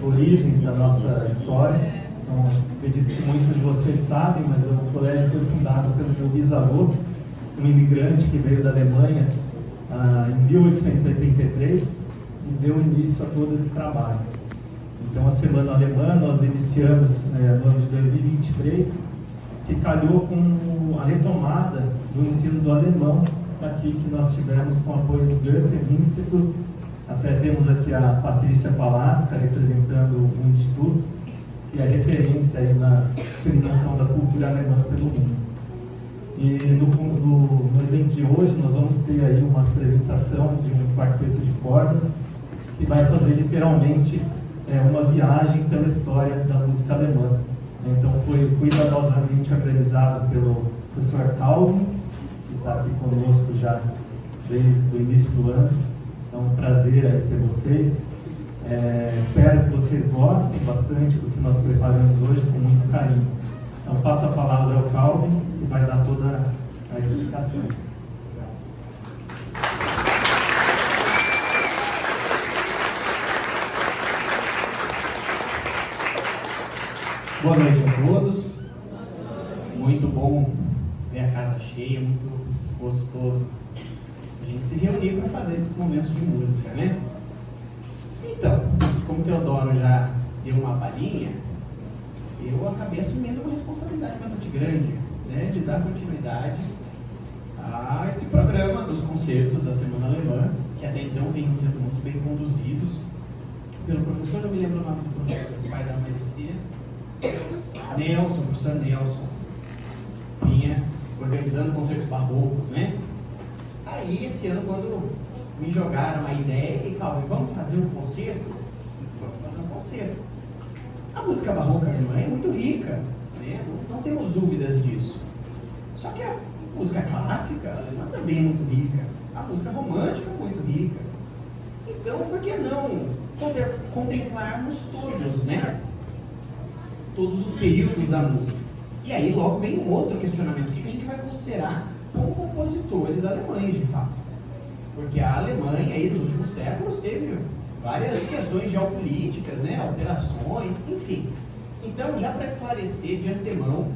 origens da nossa história. Então, acredito que muitos de vocês sabem, mas o colégio foi fundado pelo meu bisavô, um imigrante que veio da Alemanha em 1883 e deu início a todo esse trabalho. Então, a Semana Alemã nós iniciamos no ano de 2023, que calhou com a retomada do ensino do alemão, aqui que nós tivemos com o apoio do Goethe Institut. Até temos aqui a Patrícia Palasca representando o Instituto, que é referência aí na disseminação da cultura alemã pelo mundo. E no evento de hoje nós vamos ter aí uma apresentação de um quarteto de cordas que vai fazer literalmente uma viagem pela história da música alemã. Então foi cuidadosamente organizado pelo professor Calvin, que está aqui conosco já desde o início do ano. Então é um prazer aí ter vocês. Espero que vocês gostem bastante do que nós preparamos hoje com muito carinho. Então passo a palavra ao Calvin, que vai dar toda a explicação. Boa noite a todos. Muito bom ver a casa cheia, muito gostoso a gente se reunir para fazer esses momentos de música, né? Então, como o Teodoro já deu uma palhinha, eu acabei assumindo uma responsabilidade bastante grande, né, de dar continuidade a esse programa dos concertos da Semana Alemã, que até então vinham sendo muito bem conduzidos pelo professor, não me lembro o nome do professor, do pai da mãe Cecília, Nelson, professor Nelson, vinha organizando concertos barrocos, né? Aí, esse ano, quando me jogaram a ideia, e Calvin, vamos fazer um concerto? Vamos fazer um concerto. A música barroca alemã é muito rica, né? Não temos dúvidas disso. Só que a música clássica alemã também é muito rica. A música romântica é muito rica. Então, por que não contemplarmos todos, né? Todos os períodos da música. E aí logo vem um outro questionamento que a gente vai considerar como compositores alemães, de fato. Porque a Alemanha, aí, nos últimos séculos, teve várias questões geopolíticas, né, alterações, enfim. Então, já para esclarecer de antemão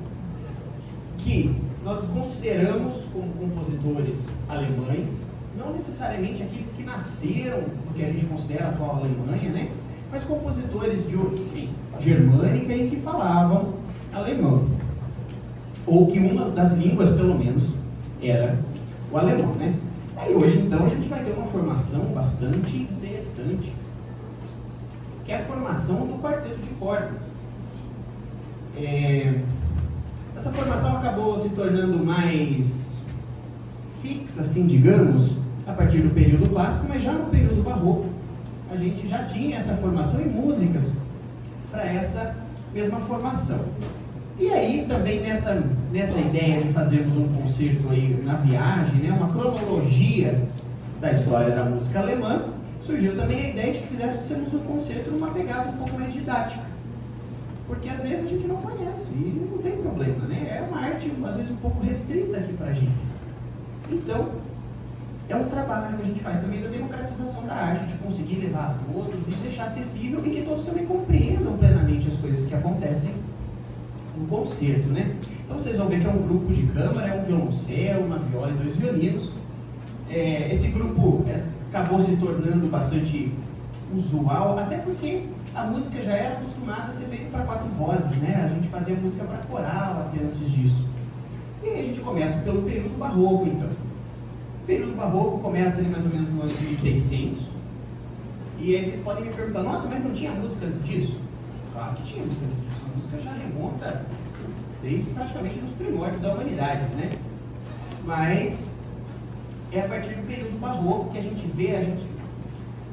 que nós consideramos como compositores alemães, não necessariamente aqueles que nasceram no que a gente considera a atual Alemanha, né, mas compositores de origem germânica e que falavam alemão. Ou que uma das línguas, pelo menos, era o alemão, né? Aí hoje, então, a gente vai ter uma formação bastante interessante, que é a formação do quarteto de cordas. Essa formação acabou se tornando mais fixa, assim, digamos, a partir do período clássico, mas já no período barroco, a gente já tinha essa formação e músicas para essa mesma formação. E aí, também nessa ideia de fazermos um concerto aí na viagem, né, uma cronologia da história da música alemã, surgiu também a ideia de que fizéssemos um concerto numa pegada um pouco mais didática. Porque às vezes a gente não conhece, e não tem problema, né? É uma arte, às vezes, um pouco restrita aqui pra gente. Então, é um trabalho que a gente faz também da democratização da arte, de conseguir levar a todos e deixar acessível e que todos também compreendam plenamente as coisas que acontecem no concerto, né? Então vocês vão ver que é um grupo de câmara, é um violoncelo, uma viola e 2 violinos. Esse grupo acabou se tornando bastante usual, até porque a música já era acostumada a ser feita para 4 vozes, né? A gente fazia música para coral até antes disso. E aí a gente começa pelo período barroco, então. O período barroco começa ali mais ou menos no ano de 1600. E aí vocês podem me perguntar, nossa, mas não tinha música antes disso? Claro que tinha música antes disso. A música já remonta desde praticamente nos primórdios da humanidade, né? Mas é a partir do período barroco que a gente vê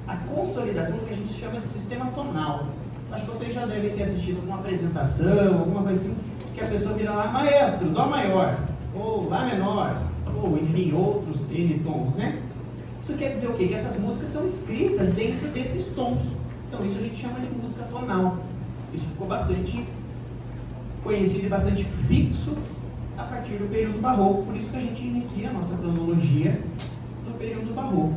a consolidação do que a gente chama de sistema tonal. Acho que vocês já devem ter assistido uma apresentação, alguma coisa assim, que a pessoa vira lá, maestro, dó maior, ou lá menor, ou enfim, outros N tons, né? Isso quer dizer o quê? Que essas músicas são escritas dentro desses tons. Então isso a gente chama de música tonal. Isso ficou bastante conhecido e bastante fixo a partir do período barroco, por isso que a gente inicia a nossa cronologia do período barroco.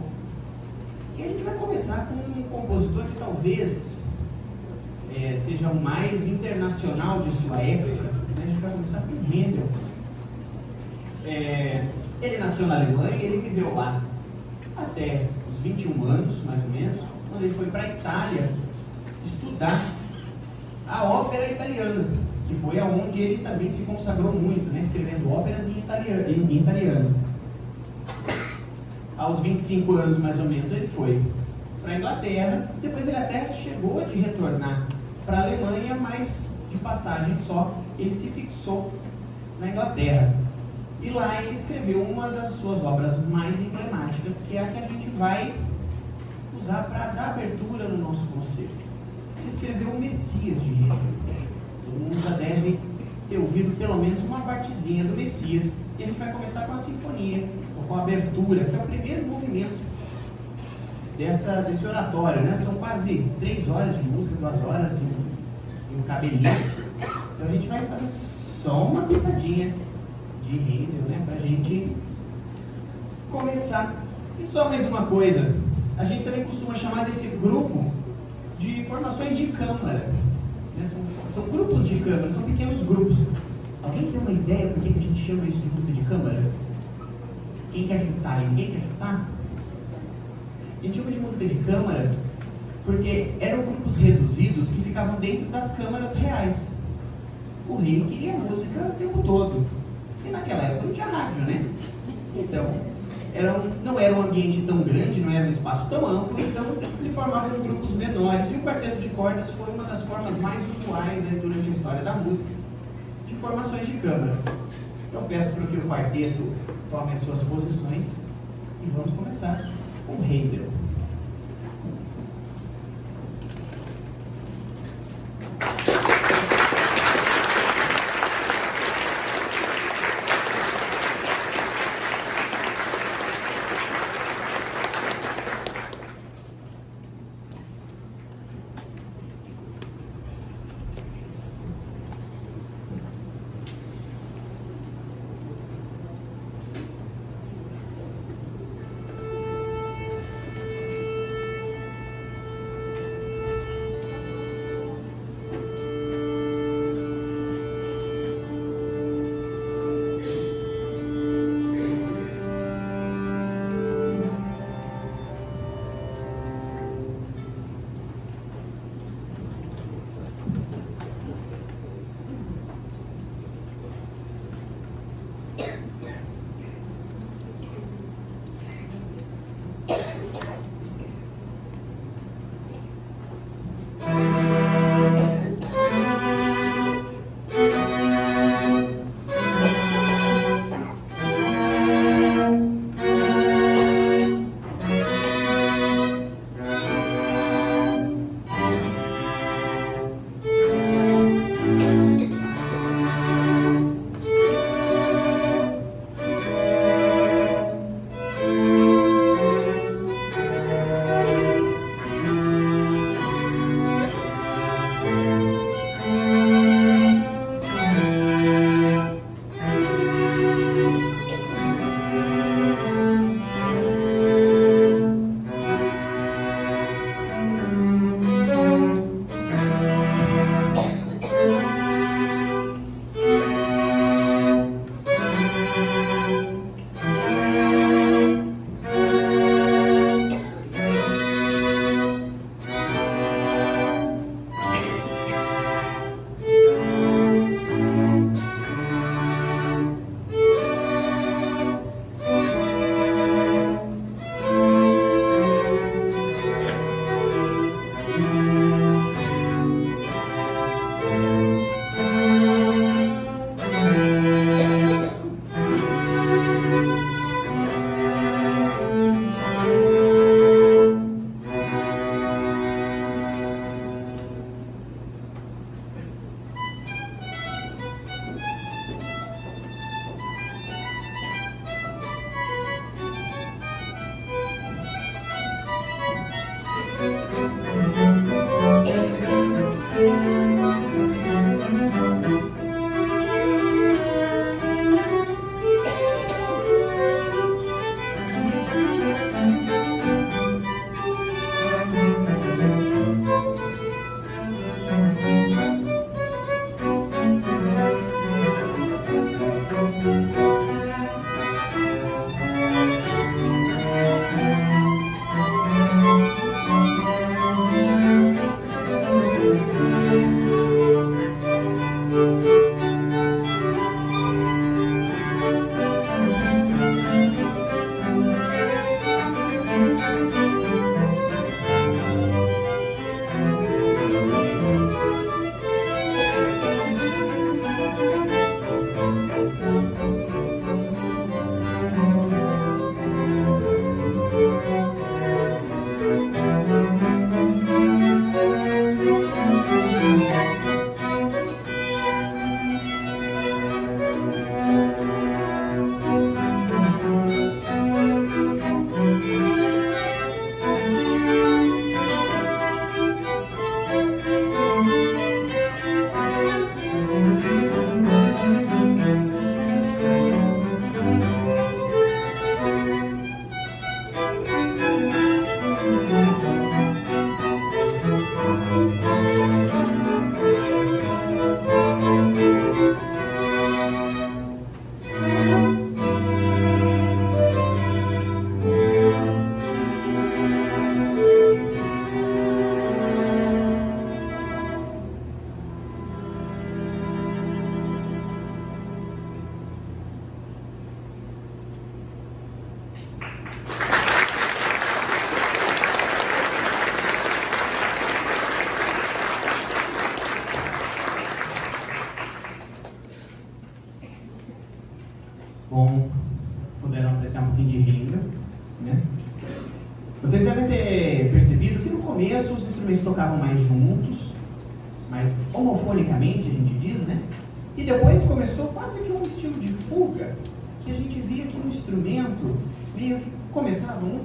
E a gente vai começar com um compositor que talvez seja o mais internacional de sua época, né? A gente vai começar com Handel. Ele nasceu na Alemanha e ele viveu lá até os 21 anos, mais ou menos, quando ele foi para a Itália estudar a ópera italiana, que foi aonde ele também se consagrou muito, né? Escrevendo óperas em italiano. Aos 25 anos, mais ou menos, ele foi para a Inglaterra, depois ele até chegou de retornar para a Alemanha, mas de passagem só, ele se fixou na Inglaterra. E lá ele escreveu uma das suas obras mais emblemáticas, que é a que a gente vai usar para dar abertura no nosso concerto. Ele escreveu o Messias de Handel. Todo mundo já deve ter ouvido pelo menos uma partezinha do Messias. E a gente vai começar com a sinfonia, ou com a abertura, que é o primeiro movimento desse oratório, né? São quase 3 horas de música, 2 horas e um cabelinho. Então a gente vai fazer só uma pitadinha de Handel, né? Pra gente começar. E só mais uma coisa, a gente também costuma chamar desse grupo de formações de câmara, né? São grupos de câmara, são pequenos grupos. Alguém tem uma ideia por que a gente chama isso de música de câmara? Quem quer chutar? Ninguém quer chutar? A gente chama de música de câmara porque eram grupos reduzidos que ficavam dentro das câmaras reais. O rei queria música o tempo todo. E naquela época não tinha rádio, né? Então, não era um ambiente tão grande, não era um espaço tão amplo, então se formavam grupos menores. E o quarteto de cordas foi uma das formas mais usuais, né, durante a história da música, de formações de câmara. Então peço para que o quarteto tome as suas posições e vamos começar com Handel. ter percebido que no começo os instrumentos tocavam mais juntos, mais homofonicamente, a gente diz, né? E depois começou quase que um estilo de fuga, que a gente via que um instrumento meio que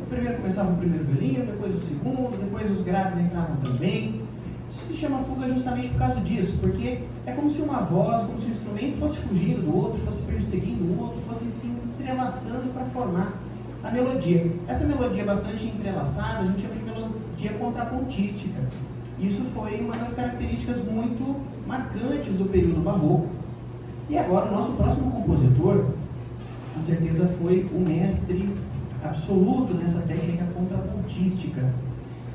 primeiro começava o primeiro violino, depois o segundo, depois os graves entravam também. Isso se chama fuga justamente por causa disso, porque é como se uma voz, como se um instrumento fosse fugindo do outro, fosse perseguindo o outro, fosse se entrelaçando para formar a melodia. Essa melodia bastante entrelaçada, a gente chama de melodia contrapontística. Isso foi uma das características muito marcantes do período barroco. E agora o nosso próximo compositor, com certeza foi o mestre absoluto nessa técnica contrapontística,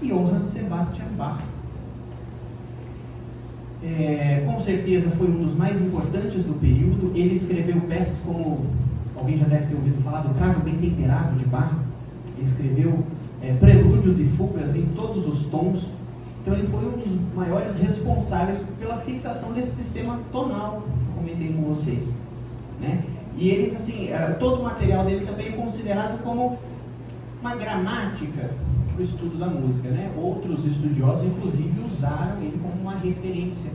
Johann Sebastian Bach. Com certeza foi um dos mais importantes do período. Ele escreveu peças como, alguém já deve ter ouvido falar, do Cravo Bem Temperado de Bach. Ele escreveu prelúdios e fugas em todos os tons. Então ele foi um dos maiores responsáveis pela fixação desse sistema tonal que eu comentei com vocês, né? E ele, assim, todo o material dele também é considerado como uma gramática para o estudo da música, né? Outros estudiosos, inclusive, usaram ele como uma referência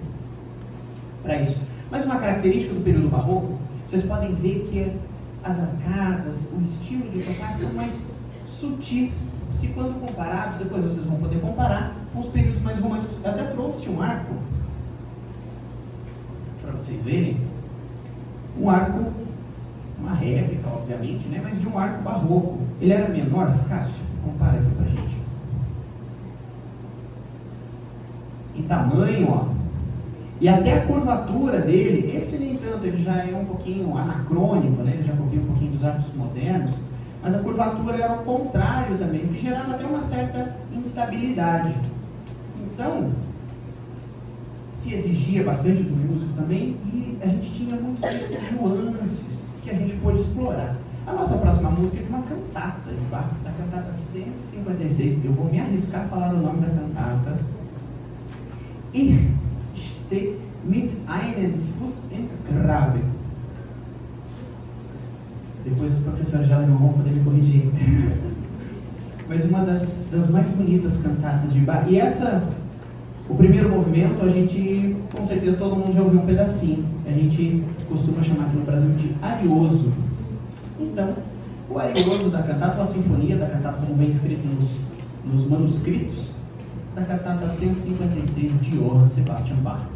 para isso. Mas uma característica do período barroco, vocês podem ver que as arcadas, o estilo de tocar são mais sutis, se quando comparados, depois vocês vão poder comparar com os períodos mais românticos. Eu até trouxe um arco para vocês verem, um arco, uma réplica, obviamente, né? Mas de um arco barroco. Ele era menor, Cássio, compara aqui pra gente. Em tamanho, ó. E até a curvatura dele, esse nem tanto, ele já é um pouquinho anacrônico, né? Ele já copia um pouquinho dos arcos modernos, mas a curvatura era ao contrário também, o que gerava até uma certa instabilidade. Então, se exigia bastante do músico também, e a gente tinha muitos desses nuances que a gente pôde explorar. A nossa próxima música é de uma cantata de Bach, da cantata 156. Eu vou me arriscar a falar o nome da cantata. Ich stehe mit einem Fuß im Grabe. Depois os professores de alemão vão poder me corrigir. Mas uma das mais bonitas cantatas de Bach. E o primeiro movimento, a gente, com certeza todo mundo já ouviu um pedacinho. A gente costuma chamar aqui no Brasil de arioso. Então, o arioso da cantata, ou a sinfonia da cantata, como vem escrito nos manuscritos, da cantata 156 de Johann Sebastian Bach.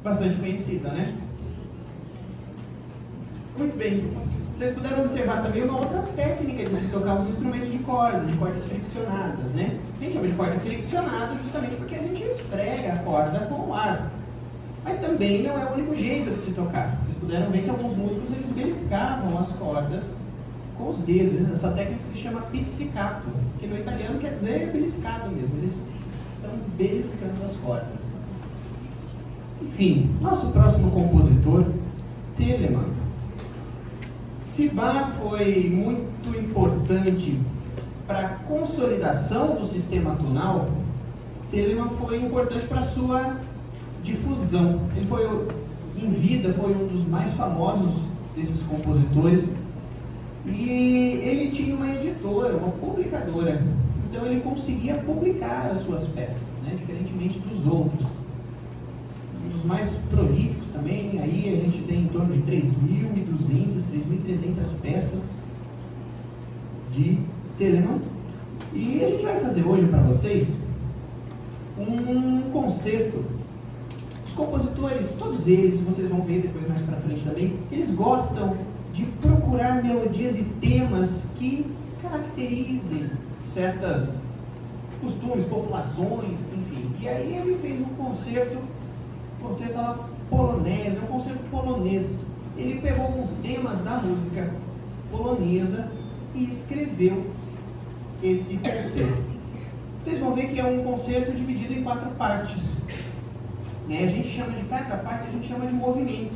bastante conhecida, né? Muito bem. Vocês puderam observar também uma outra técnica de se tocar os instrumentos de cordas friccionadas, né? A gente chama de corda friccionada justamente porque a gente esfrega a corda com o ar. Mas também não é o único jeito de se tocar. Vocês puderam ver que alguns músicos eles beliscavam as cordas com os dedos. Essa técnica se chama pizzicato, que no italiano quer dizer beliscado mesmo. Eles estão beliscando as cordas. Enfim, nosso próximo compositor, Telemann. Se Bach foi muito importante para a consolidação do sistema tonal, Telemann foi importante para a sua difusão. Ele foi, em vida, foi um dos mais famosos desses compositores. E ele tinha uma editora, uma publicadora. Então ele conseguia publicar as suas peças, né? Diferentemente dos outros. Um dos mais prolíficos também, aí a gente tem em torno de 3.200, 3.300 peças de Telemann. E a gente vai fazer hoje para vocês um concerto. Os compositores, todos eles, vocês vão ver depois mais para frente também, eles gostam de procurar melodias e temas que caracterizem certas costumes, populações, enfim. E aí ele fez um concerto polonês, um concerto polonês. Ele pegou alguns temas da música polonesa e escreveu esse concerto. Vocês vão ver que é um concerto dividido em 4 partes. A gente chama de cada parte, a gente chama de movimento.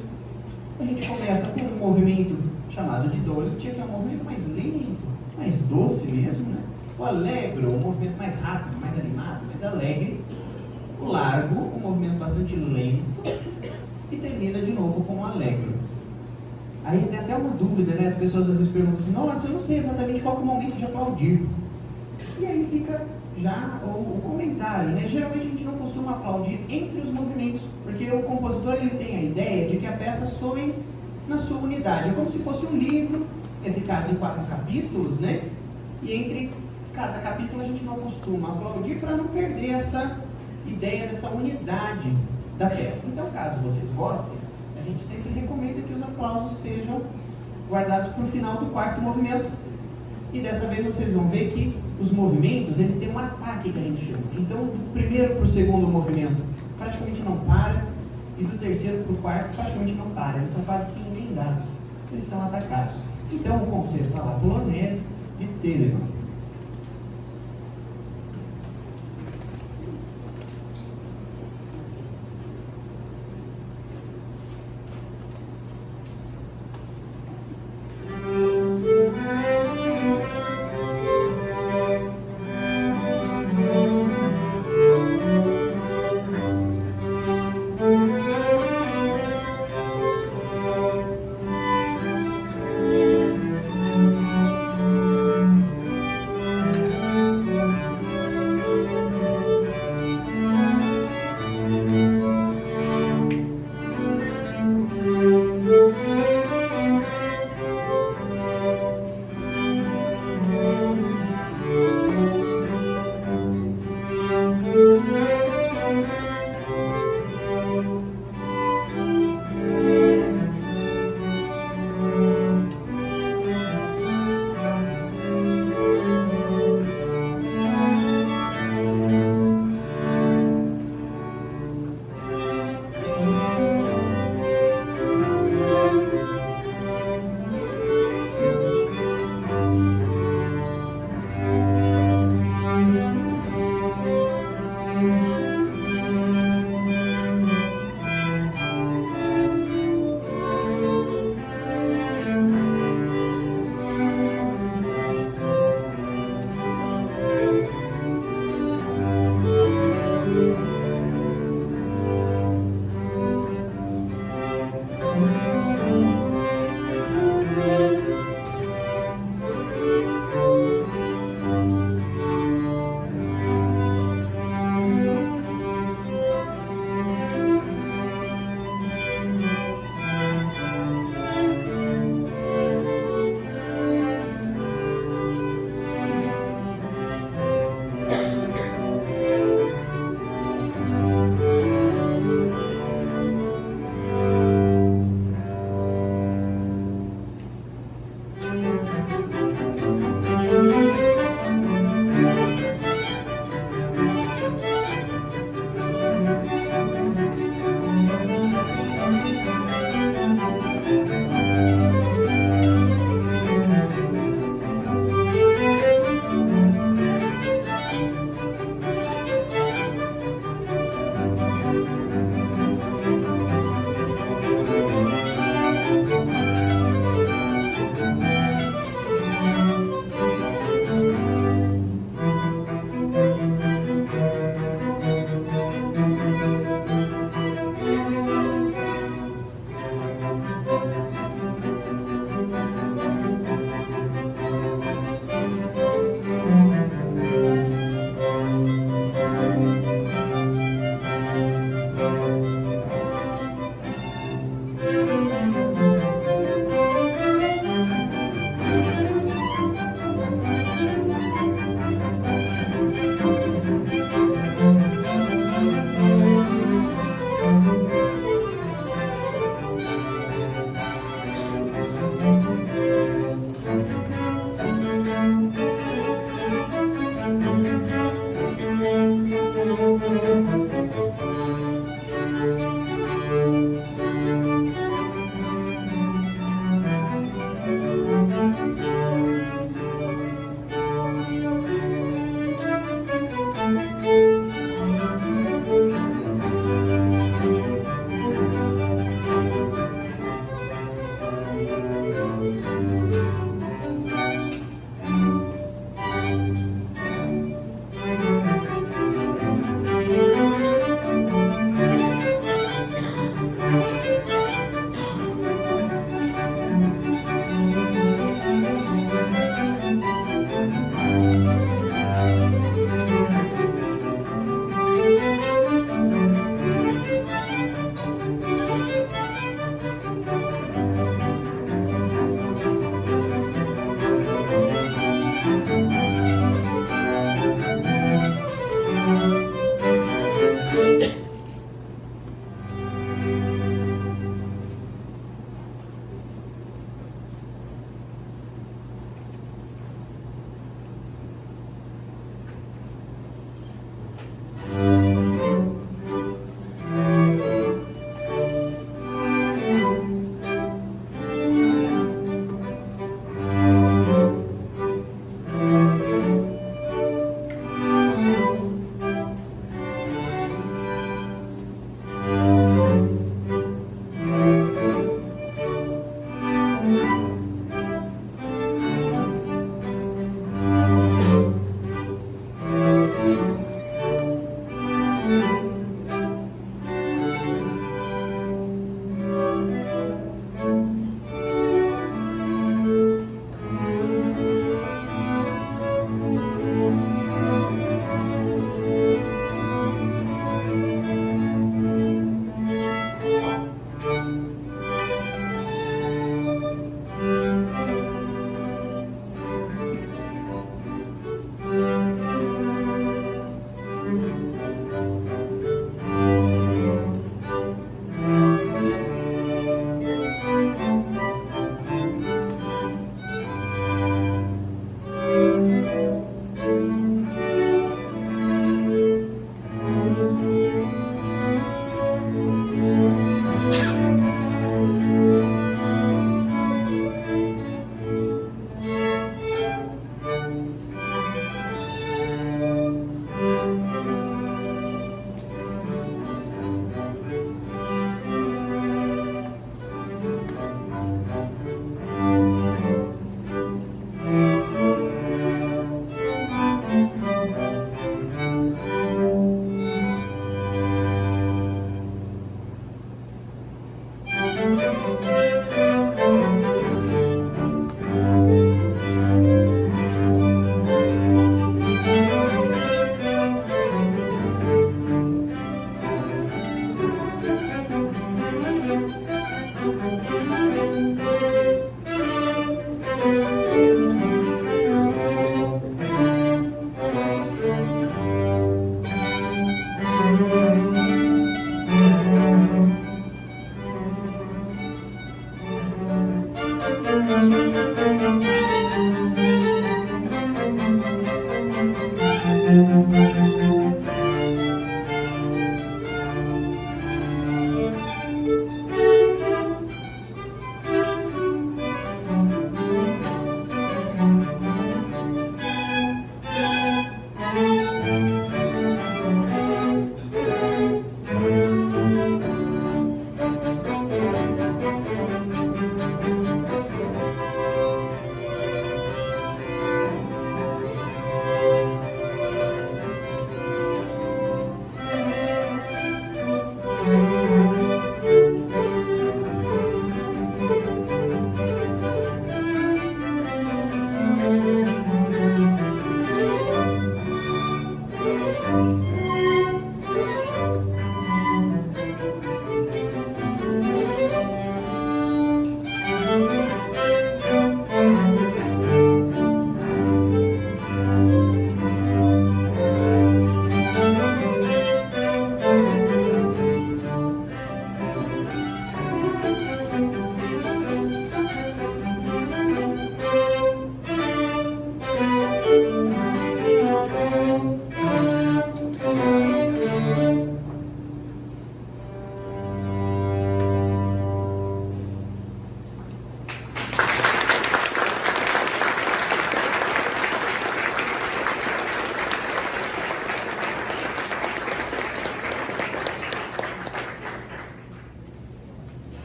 A gente começa com um movimento chamado de dolce, que é um movimento mais lento, mais doce mesmo, né? O allegro, um movimento mais rápido, mais animado, mais alegre. O largo, um movimento bastante lento, e termina de novo com o allegro. Aí tem até uma dúvida, né? As pessoas às vezes perguntam assim: nossa, eu não sei exatamente qual é o momento de aplaudir. E aí fica já o comentário, né? Geralmente a gente não costuma aplaudir entre os movimentos, porque o compositor ele tem a ideia de que a peça soe na sua unidade. É como se fosse um livro, nesse caso em 4 capítulos, né? E entre cada capítulo a gente não costuma aplaudir para não perder essa ideia dessa unidade da peça. Então, caso vocês gostem, a gente sempre recomenda que os aplausos sejam guardados para o final do 4º movimento. E dessa vez vocês vão ver que os movimentos, eles têm um ataque que a gente chama. Então, do primeiro para o segundo movimento, praticamente não para, e do terceiro para o quarto, praticamente não para. Eles são quase que emendados. Eles são atacados. Então, o concerto lá polonês de Telemann.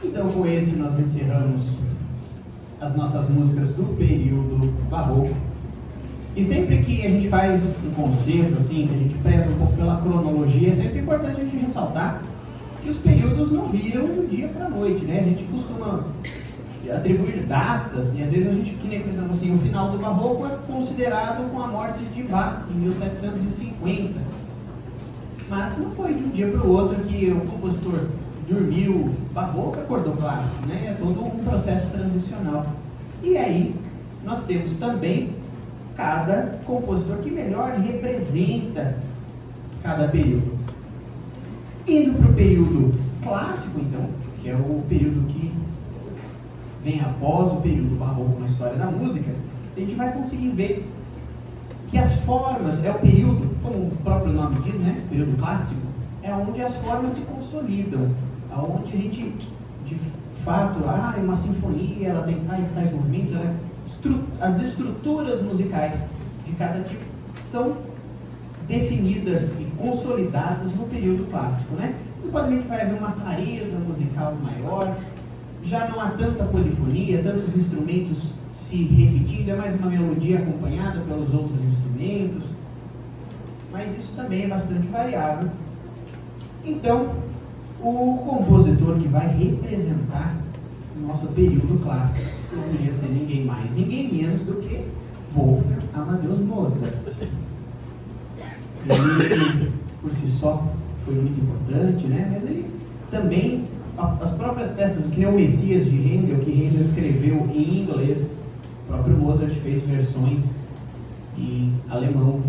Então, com esse, nós encerramos as nossas músicas do período barroco. E sempre que a gente faz um concerto, assim, que a gente preza um pouco pela cronologia, é sempre importante a gente ressaltar que os períodos não viram do dia para a noite, né? A gente costuma atribuir datas, e às vezes a gente, que nem, por exemplo, assim, o final do barroco é considerado com a morte de Bach, em 1750. Mas não foi de um dia para o outro que o compositor dormiu, barroco, acordou clássico, né? É todo um processo transicional. E aí, nós temos também cada compositor que melhor representa cada período. Indo para o período clássico, então, que é o período que vem após o período barroco na história da música, a gente vai conseguir ver que as formas, é o período, como o próprio nome diz, né? Período clássico, é onde as formas se consolidam, onde a gente, de fato, uma sinfonia, ela tem tais movimentos, as estruturas musicais de cada tipo são definidas e consolidadas no período clássico, né? Você pode ver que vai haver uma clareza musical maior, já não há tanta polifonia, tantos instrumentos se repetindo, é mais uma melodia acompanhada pelos outros instrumentos, mas isso também é bastante variável. Então, o compositor que vai representar o nosso período clássico não podia ser ninguém mais, ninguém menos do que Wolfgang Amadeus Mozart. Ele, por si só, foi muito importante, né? Mas ele também, as próprias peças, que nem o Messias de Handel, que Handel escreveu em inglês, o próprio Mozart fez versões em alemão.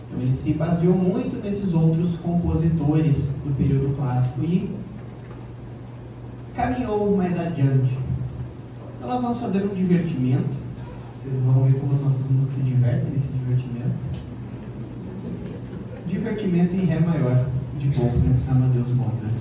Então ele se baseou muito nesses outros compositores do período clássico e caminhou mais adiante. Então nós vamos fazer um divertimento. Vocês vão ver como as nossas músicas se divertem nesse divertimento. Divertimento em Ré maior, de Wolfgang Amadeus Mozart.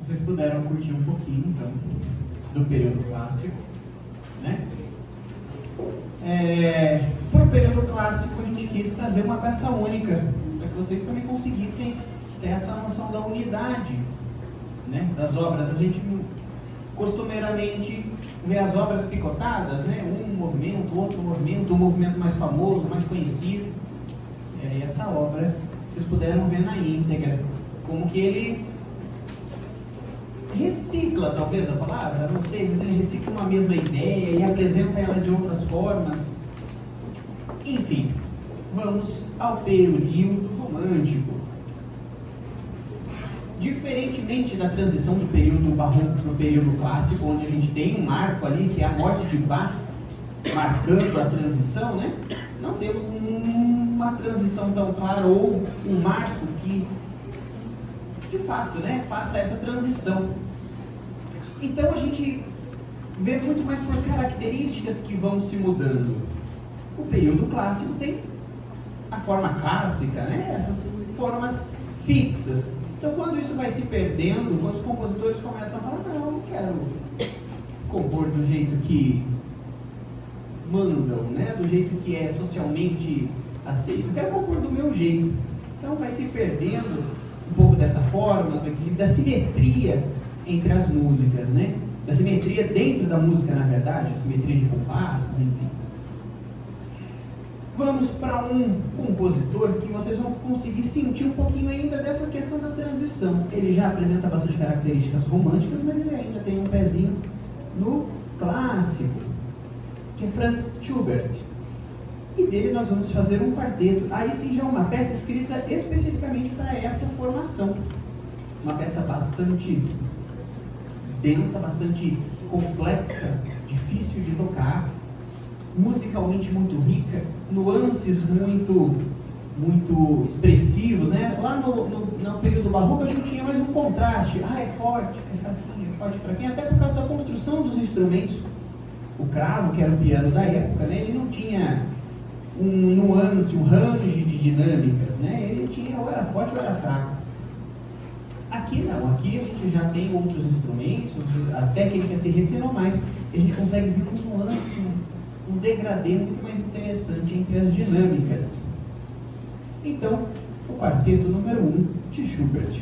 Vocês puderam curtir um pouquinho, então, do período clássico, né? Para o período clássico, a gente quis trazer uma peça única, para que vocês também conseguissem ter essa noção da unidade, né, das obras. A gente costumeiramente vê as obras picotadas, né? Um movimento, outro movimento, um movimento mais famoso, mais conhecido. E essa obra, vocês puderam ver na íntegra, como que ele recicla, talvez a palavra, não sei, mas ele recicla uma mesma ideia e apresenta ela de outras formas. Enfim, vamos ao período romântico. Diferentemente da transição do período barroco para o período clássico, onde a gente tem um marco ali, que é a morte de Bach, marcando a transição, né? Não temos uma transição tão clara ou um marco que, de fato, né, faça essa transição. Então a gente vê muito mais por características que vão se mudando. O período clássico tem a forma clássica, né? Essas formas fixas. Então quando isso vai se perdendo, quando os compositores começam a falar, não, eu não quero compor do jeito que mandam, né? Do jeito que é socialmente aceito, eu quero compor do meu jeito. Então vai se perdendo um pouco dessa forma, da simetria entre as músicas, né? Da simetria dentro da música, na verdade, a simetria de compassos, enfim. Vamos para um compositor que vocês vão conseguir sentir um pouquinho ainda dessa questão da transição. Ele já apresenta bastante características românticas, mas ele ainda tem um pezinho no clássico, que é Franz Schubert. E dele nós vamos fazer um quarteto. Aí sim já é uma peça escrita especificamente para essa formação. Uma peça bastante densa, bastante complexa, difícil de tocar, musicalmente muito rica, nuances muito expressivos, né? Lá no período barroco a gente tinha mais um contraste. É forte, é fraquinho, é forte, fraquinho, até por causa da construção dos instrumentos. O cravo, que era o piano da época, né? Ele não tinha um nuance, um range de dinâmicas, né? Ele tinha ou era forte ou era fraco. Aqui não, aqui a gente já tem outros instrumentos, a técnica se refinou mais, e a gente consegue ver um nuance, um degradê muito mais interessante entre as dinâmicas. Então, o quarteto número 1 de Schubert.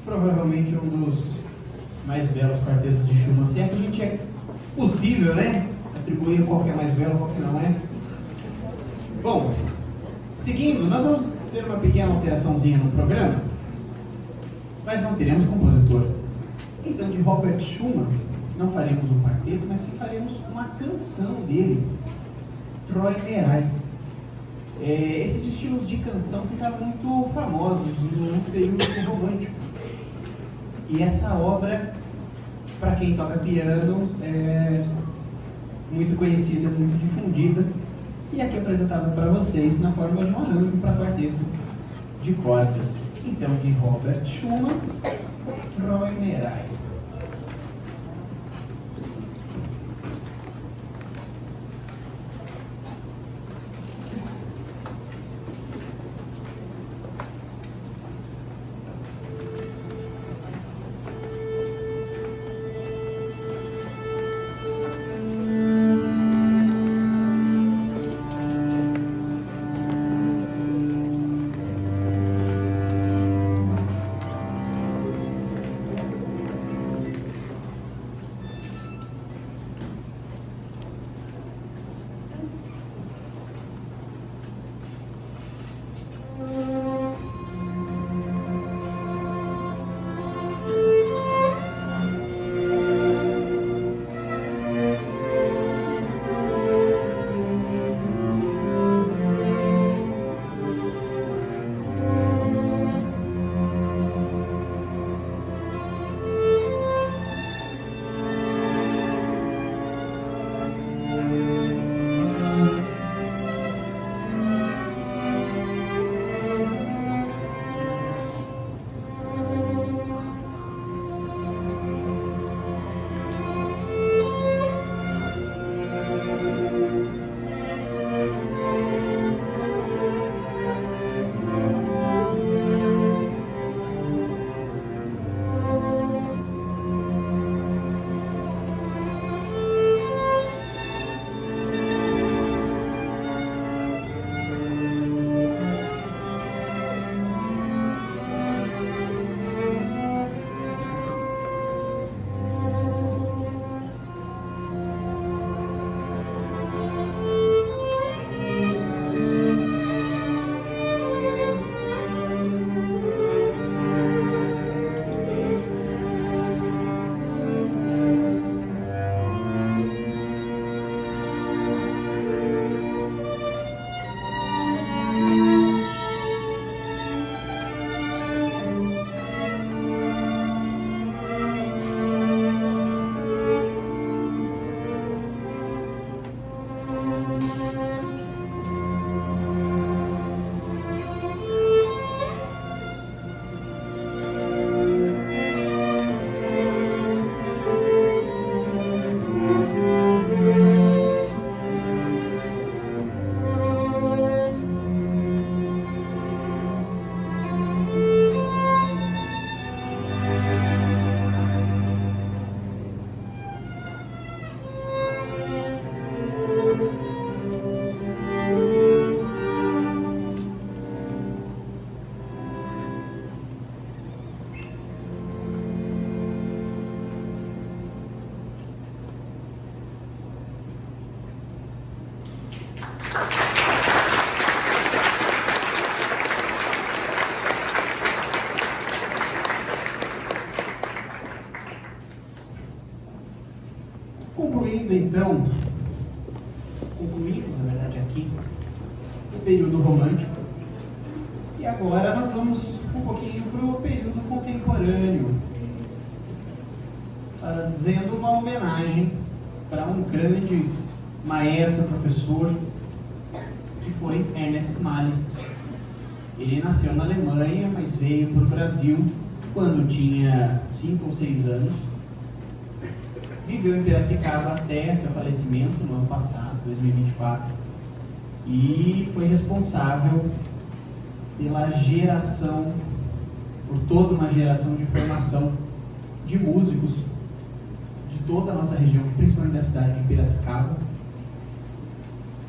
Provavelmente um dos mais belos quartetos de Schumann, se é que a gente é possível, né? Atribuir qual que é mais belo, qual que não é. Bom, seguindo, nós vamos ter uma pequena alteraçãozinha no programa, mas não teremos compositor. Então, de Robert Schumann, não faremos um quarteto, mas sim faremos uma canção dele, Troy Meray. Esses estilos de canção ficaram muito famosos no período romântico. E essa obra, para quem toca piano, é muito conhecida, muito difundida, e aqui apresentada para vocês na forma de um arranjo para quarteto de cordas. Então, de Robert Schumann, Troy Meray. Então, concluímos, na verdade, aqui o período romântico. E agora nós vamos um pouquinho para o período contemporâneo, fazendo uma homenagem para um grande maestro, professor, que foi Ernest Mali. Ele nasceu na Alemanha, mas veio para o Brasil quando tinha 5 ou 6 anos. Viveu em Piracicaba até seu falecimento no ano passado, 2024. E foi responsável pela geração, por toda uma geração de formação de músicos de toda a nossa região, principalmente da cidade de Piracicaba.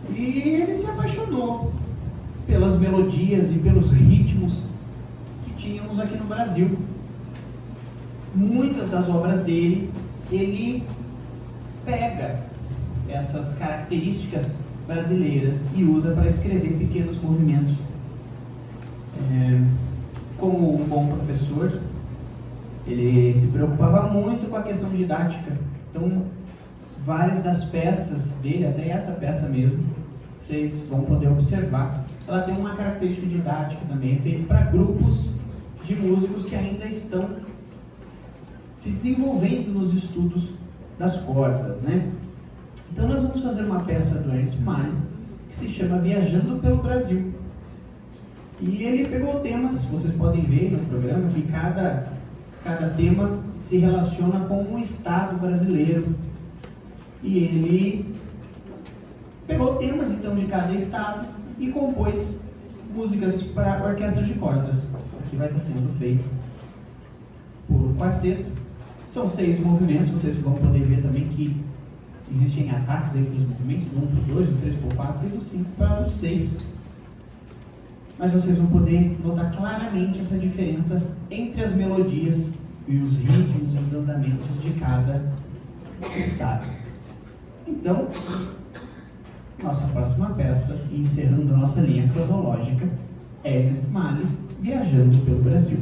E ele se apaixonou pelas melodias e pelos ritmos que tínhamos aqui no Brasil. Muitas das obras dele, ele pega essas características brasileiras e usa para escrever pequenos movimentos. Como um bom professor, ele se preocupava muito com a questão didática. Então, várias das peças dele, até essa peça mesmo, vocês vão poder observar, ela tem uma característica didática também, feita para grupos de músicos que ainda estão se desenvolvendo nos estudos das cordas, né? Então nós vamos fazer uma peça do Ernest Mali que se chama Viajando pelo Brasil. E ele pegou temas, vocês podem ver no programa que cada tema se relaciona com um estado brasileiro. E ele pegou temas então de cada estado e compôs músicas para orquestra de cordas, que vai estar sendo feito por quarteto. São 6 movimentos, vocês vão poder ver também que existem ataques entre os movimentos, do 1 para o 2, do 3 para o 4 e do 5 para o 6. Mas vocês vão poder notar claramente essa diferença entre as melodias e os ritmos e os andamentos de cada estado. Então, nossa próxima peça, encerrando a nossa linha cronológica, é Ernest Mali, Viajando pelo Brasil.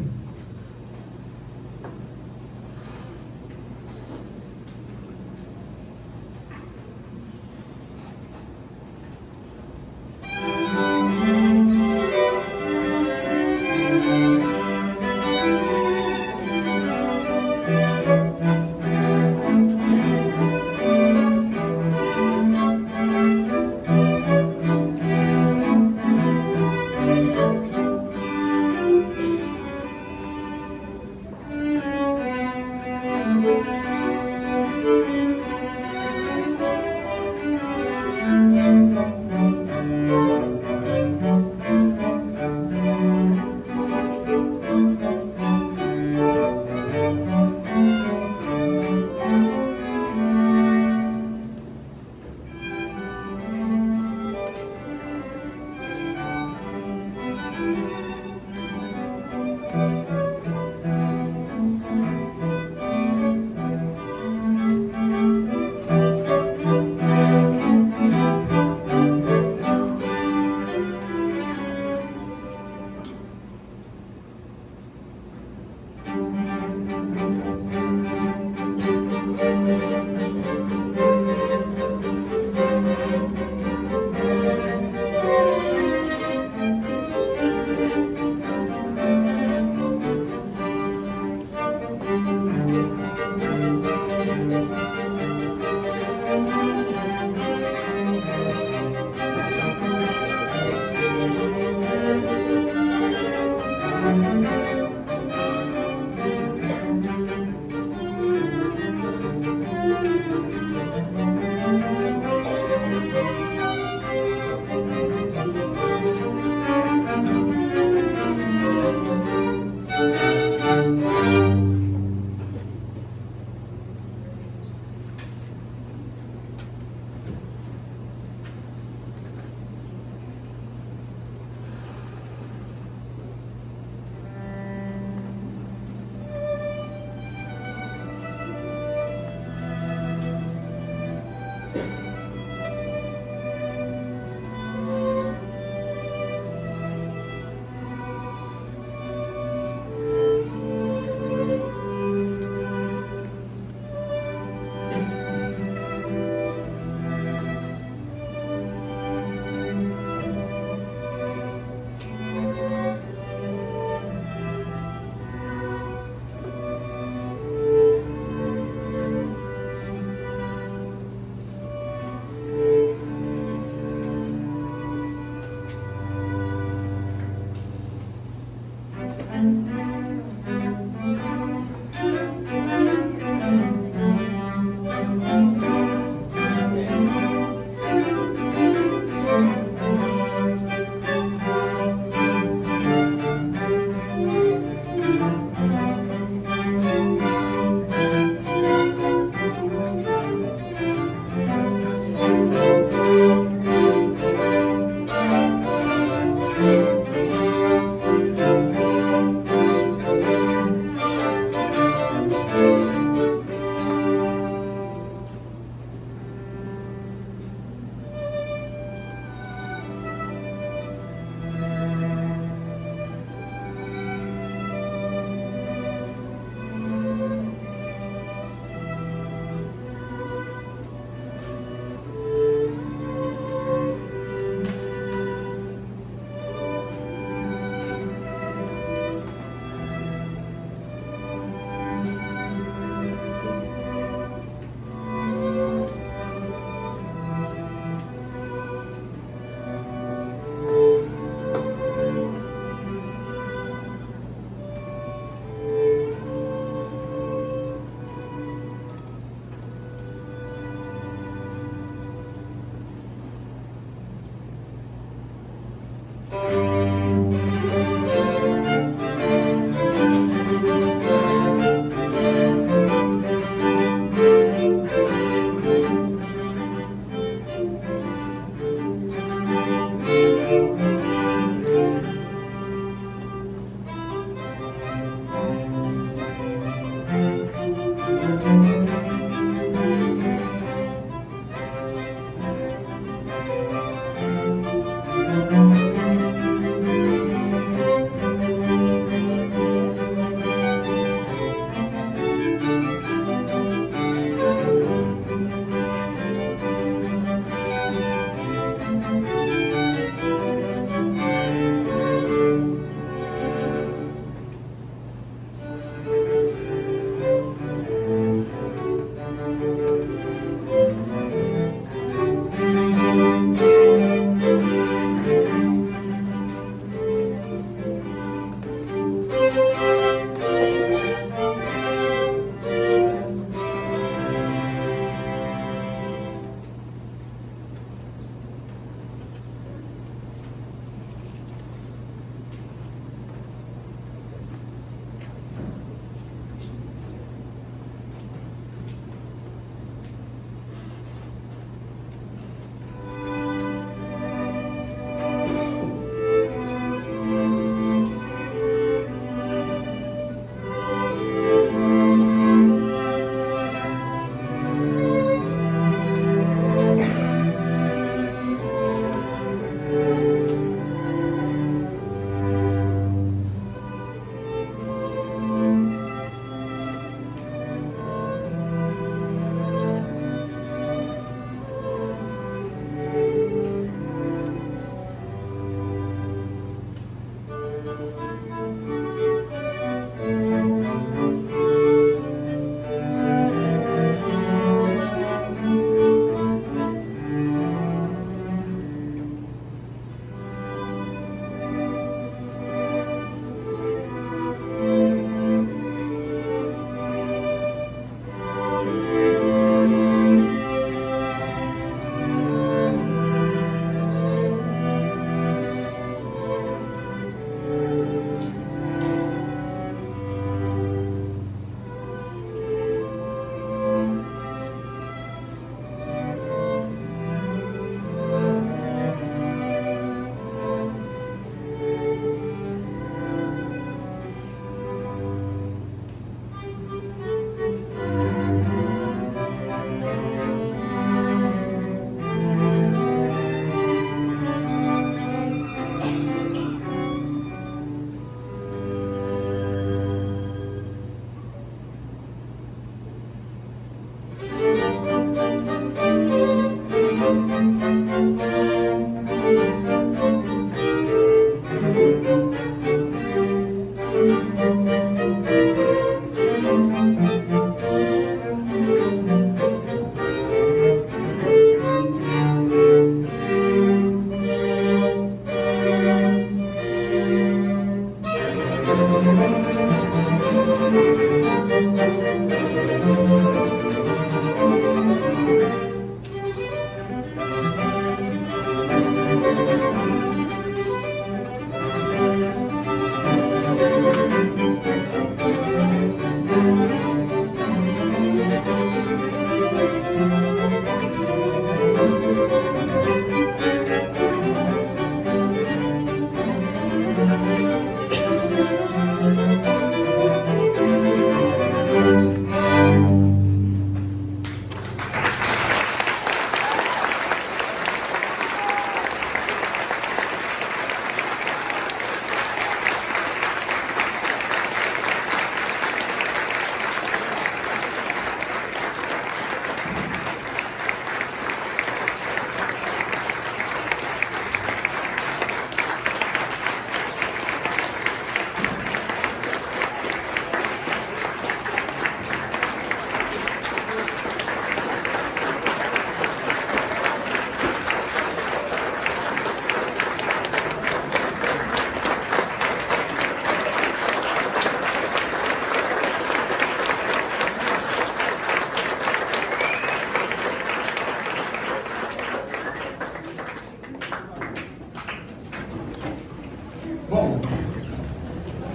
Bom,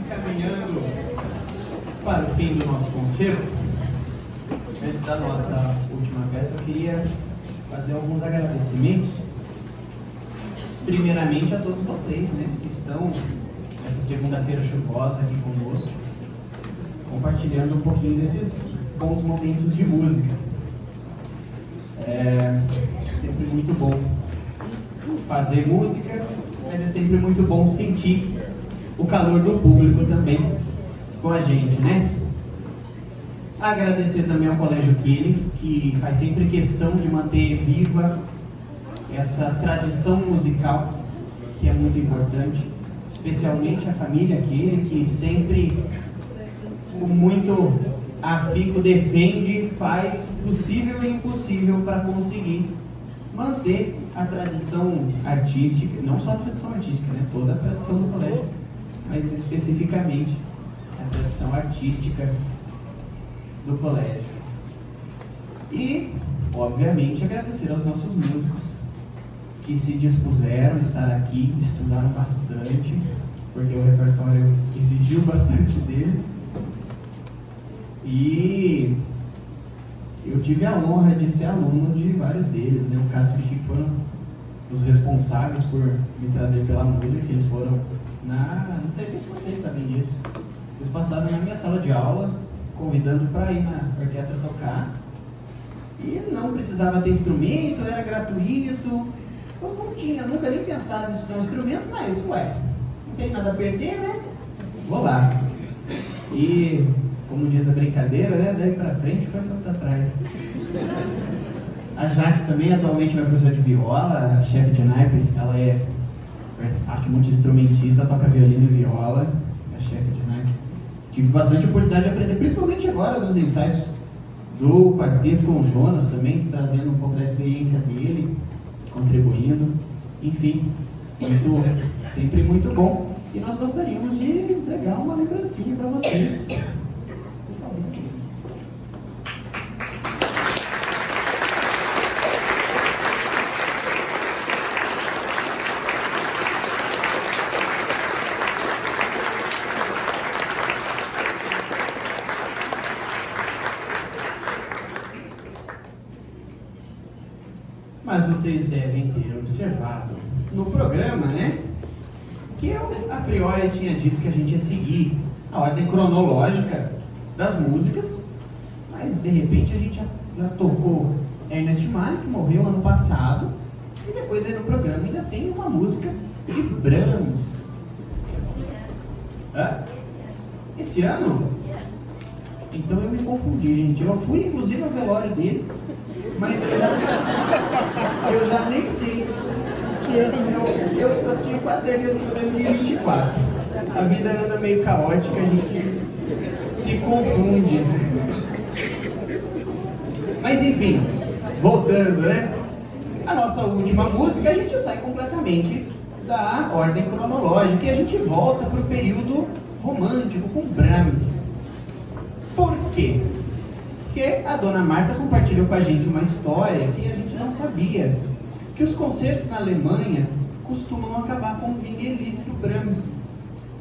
caminhando para o fim do nosso concerto, antes da nossa última peça, eu queria fazer alguns agradecimentos. Primeiramente a todos vocês, né, que estão nessa segunda-feira chuvosa aqui conosco, compartilhando um pouquinho desses bons momentos de música. É sempre muito bom fazer música, mas é sempre muito bom sentir o calor do público também com a gente, né? Agradecer também ao Colégio Keeling, que faz sempre questão de manter viva essa tradição musical, que é muito importante, especialmente a família Keeling, que sempre, com muito afinco, defende e faz possível e impossível para conseguir manter a tradição artística, não só a tradição artística, né? Toda a tradição do colégio, mas especificamente a tradição artística do colégio. E, obviamente, agradecer aos nossos músicos que se dispuseram a estar aqui, estudaram bastante, porque o repertório exigiu bastante deles. E eu tive a honra de ser aluno de vários deles, né? O Cássio e o Chico foram os responsáveis por me trazer pela música, eles foram não sei se vocês sabem disso, vocês passaram na minha sala de aula, convidando para ir na orquestra tocar, e não precisava ter instrumento, era gratuito, eu não tinha nunca nem pensado em estudar um instrumento, mas, não tem nada a perder, né? Vou lá. E, como diz a brincadeira, né? Daí pra frente foi só pra trás. A Jaque também, atualmente, é professora de viola, a chefe de naipe, ela é versátil, multi-instrumentista, toca violino e viola, a chefe de naipe. Tive bastante oportunidade de aprender, principalmente agora nos ensaios do quarteto com o Jonas também, trazendo um pouco da experiência dele, contribuindo, enfim, sempre muito bom. E nós gostaríamos de entregar uma lembrancinha para vocês. Mas vocês devem ter observado no programa, né, que eu, a priori, tinha dito que a gente ia seguir a ordem cronológica das músicas, mas, de repente, a gente já tocou Ernest Mann, que morreu ano passado, e depois aí no programa ainda tem uma música de Brahms. Esse ano? Então eu me confundi, gente. Eu fui, inclusive, ao velório dele, mas eu já nem sei. Eu tinha quase certeza que foi 2024. A vida anda meio caótica, a gente se confunde. Mas enfim, voltando, né? A nossa última música, a gente sai completamente da ordem cronológica e a gente volta para o período romântico com Brahms. Por quê? Porque a dona Marta compartilhou com a gente uma história que a gente não sabia, que os concertos na Alemanha costumam acabar com o Wiener do Brahms.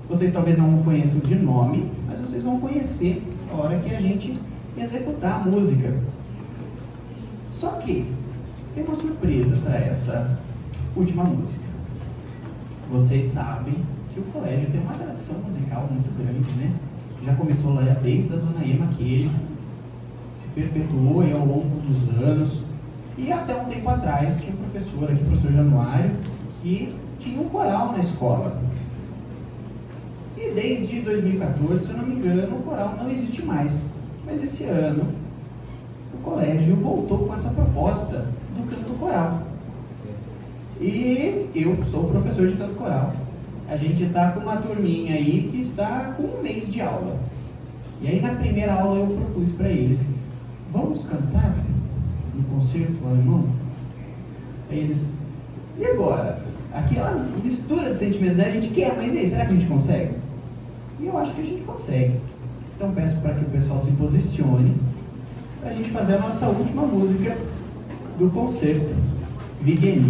Vocês talvez não o conheçam de nome, mas vocês vão conhecer a hora que a gente executar a música. Só que tem uma surpresa para essa última música. Vocês sabem que o colégio tem uma tradição musical muito grande, né? Já começou lá desde a dona Emma Keeling, se perpetuou aí ao longo dos anos, e até um tempo atrás tinha um professor aqui, o professor Januário, que tinha um coral na escola. E desde 2014, se eu não me engano, o coral não existe mais. Mas esse ano, o colégio voltou com essa proposta do canto coral. E eu sou professor de canto coral. A gente está com uma turminha aí que está com um mês de aula. E aí na primeira aula eu propus para eles: vamos cantar no concerto alemão? Aí eles: e agora? Aquela mistura de sentimentos, né? A gente quer, mas e aí, será que a gente consegue? E eu acho que a gente consegue. Então peço para que o pessoal se posicione para a gente fazer a nossa última música do concerto, Wie geht?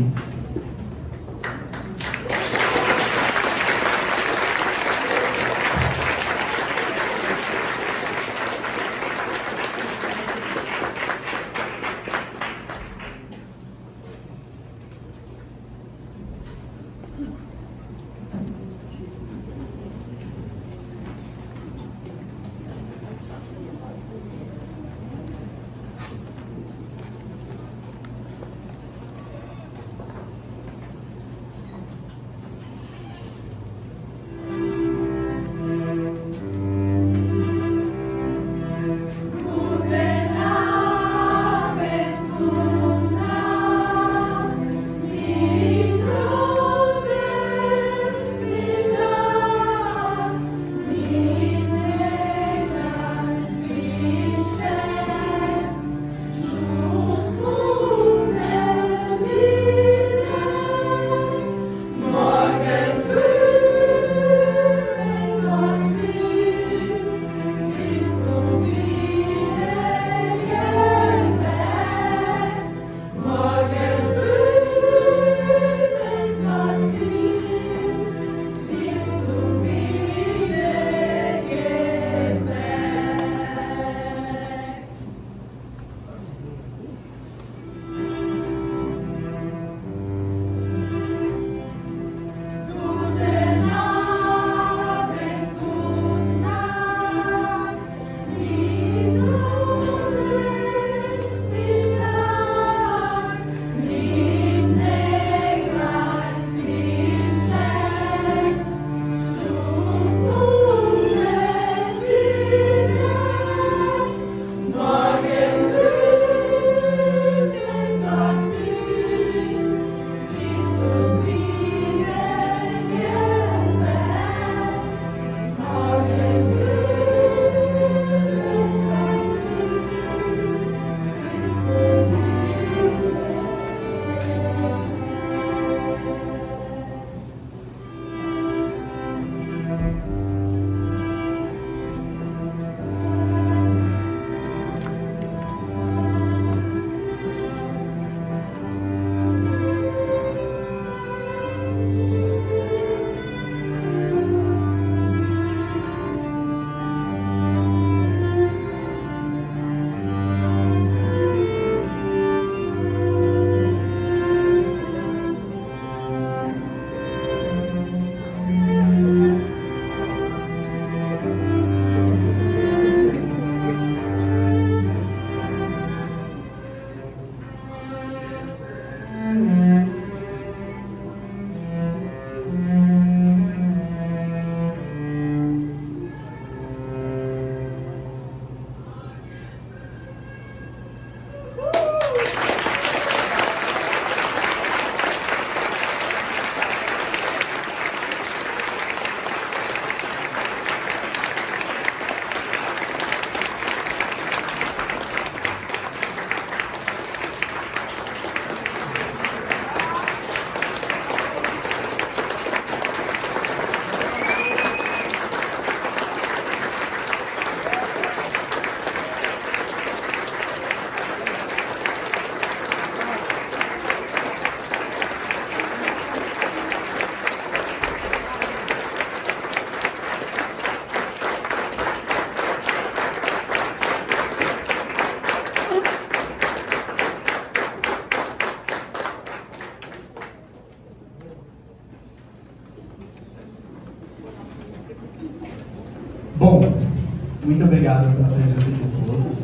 Muito obrigado pela presença de todos.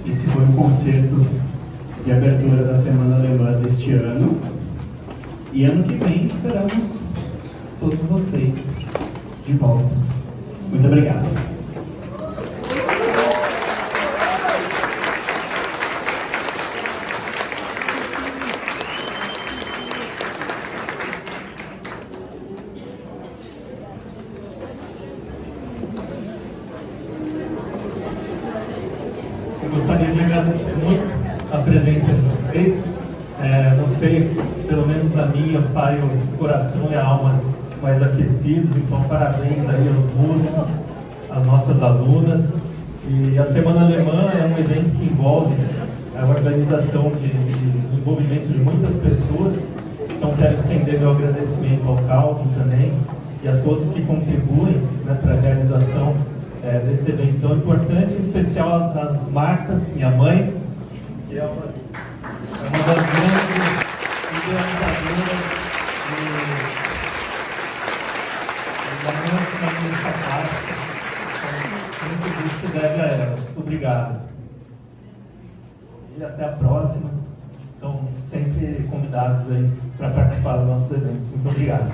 Esse foi o concerto de abertura da Semana Alemã deste ano. E ano que vem esperamos todos vocês de volta. Muito obrigado. Eu gostaria de agradecer muito a presença de vocês. Não sei, pelo menos a mim, eu saio de coração e a alma mais aquecidos, então parabéns aí aos músicos, às nossas alunas. E a Semana Alemã é um evento que envolve a organização de envolvimento de muitas pessoas, então quero estender meu agradecimento ao Calvin também e a todos que contribuem, né, para a realização desse evento tão importante, em especial a Marta, minha mãe, que é uma das grandes idealizadoras da minha parte. Então, muito disso se deve a ela. Muito obrigado. E até a próxima. Estão sempre convidados aí para participar dos nossos eventos. Muito obrigado.